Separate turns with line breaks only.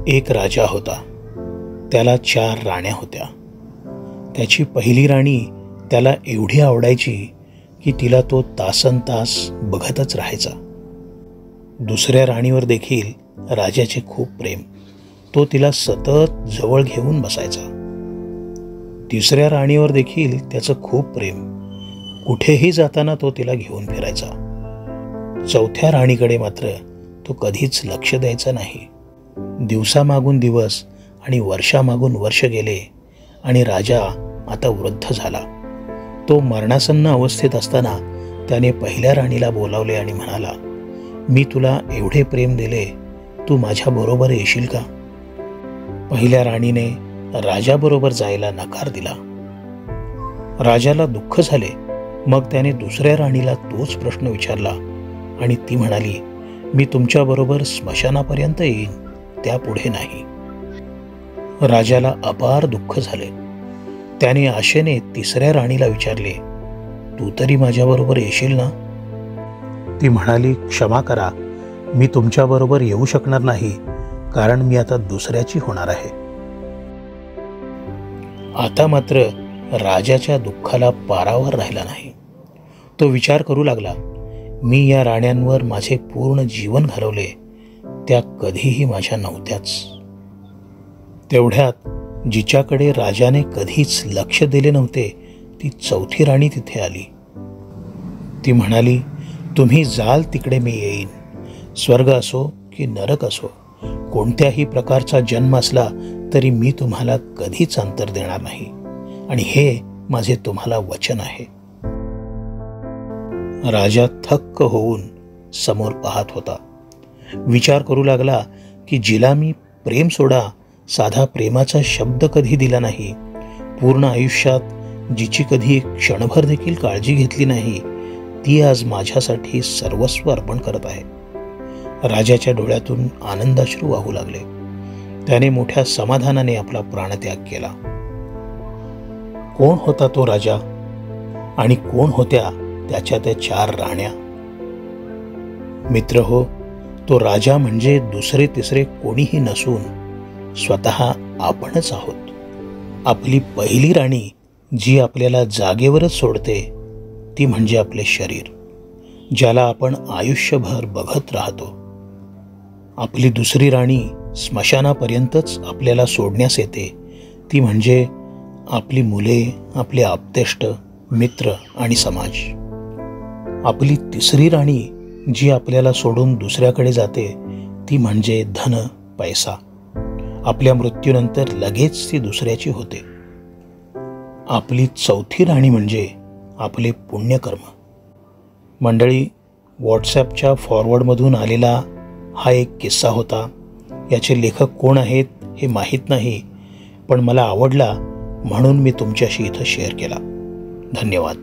एक राजा होता. त्याला 4 राण्या होत्या. त्याची पहिली राणी त्याला एवढी आवडायची की तिला तो तासनतास बघतच राहायचा. दुसऱ्या राणीवर देखील राजाचे खूप प्रेम. तो तिला सतत जवळ घेऊन बसायचा. तिसऱ्या राणीवर देखील त्याचं खूप प्रेम. कुठेही जाताना तो तिला घेऊन फिरायचा. चौथ्या राणीकडे मात्र तो कधीच लक्ष द्यायचा नाही. दिवसामागून दिवस आणि वर्षामागून वर्ष गेले आणि राजा आता वृद्ध झाला. तो मरणासन्न अवस्थेत असताना त्याने पहिल्या राणीला बोलावले आणि म्हणाला, मी तुला एवढे प्रेम दिले, तू माझ्याबरोबर येशील का? पहिल्या राणीने राजाबरोबर जायला नकार दिला. राजाला दुःख झाले. मग त्याने दुसऱ्या राणीला तोच प्रश्न विचारला आणि ती म्हणाली, मी तुमच्याबरोबर स्मशानापर्यंत येईन, त्यापुढे नाही. राजाला अपार दुःख झाले. त्याने आशेने तिसऱ्या राणीला विचारले, तू तरी माझ्याबरोबर येशील ना? ती म्हणाली, क्षमा करा, मी तुमच्याबरोबर येऊ शकणार नाही, कारण मी आता दुसऱ्याची होणार आहे. आता मात्र राजाच्या दुःखाला पारावर राहिला नाही. तो विचार करू लागला, मी या राण्यांवर माझे पूर्ण जीवन घालवले, त्या कधीही माझ्या नव्हत्याच. तेवढ्यात जिच्याकडे राजाने कधीच लक्ष दिले नव्हते ती चौथी राणी तिथे आली. ती म्हणाली, तुम्ही जाल तिकडे मी येईन. स्वर्ग असो की नरक असो, कोणत्याही प्रकारचा जन्म असला तरी मी तुम्हाला कधीच अंतर देणार नाही, आणि हे माझे तुम्हाला वचन आहे. राजा थक्क होऊन समोर पाहत होता. विचार करू लागला की जिला मी प्रेम सोडा साधा प्रेमाचा शब्द कधी दिला नाही, पूर्ण आयुष्यात जिची कधी क्षणभर देखील काळजी घेतली नाही, ती आज माझ्यासाठी सर्वस्व अर्पण करत आहे. राजाच्या डोळ्यातून आनंदाश्रू वाहू लागले. त्याने मोठ्या समाधानाने आपला प्राणत्याग केला. कोण होता तो राजा आणि कोण होत्या त्याच्या त्या 4 राण्या? मित्र हो, तो राजा म्हणजे दुसरे तिसरे कोणीही नसून स्वतः आपणच आहोत. आपली पहिली राणी जी आपल्याला जागेवरच सोडते ती म्हणजे आपले शरीर, ज्याला आपण आयुष्यभर बघत राहतो. आपली दुसरी राणी स्मशानापर्यंतच आपल्याला सोडण्यास येते, ती म्हणजे आपली मुले, आपले आप्तेष्ट, मित्र आणि समाज. आपली तिसरी राणी जी आपल्याला सोडून दुसऱ्याकडे जाते ती म्हणजे धन, पैसा. आपल्या मृत्यूनंतर लगेच ती दुसऱ्याची होते. आपली चौथी राणी म्हणजे आपले पुण्यकर्म. मंडळी, व्हॉट्सॲपच्या फॉरवर्डमधून आलेला हा एक किस्सा होता. याचे लेखक कोण आहेत हे माहीत नाही, पण मला आवडला म्हणून मी तुमच्याशी इथं शेअर केला. धन्यवाद.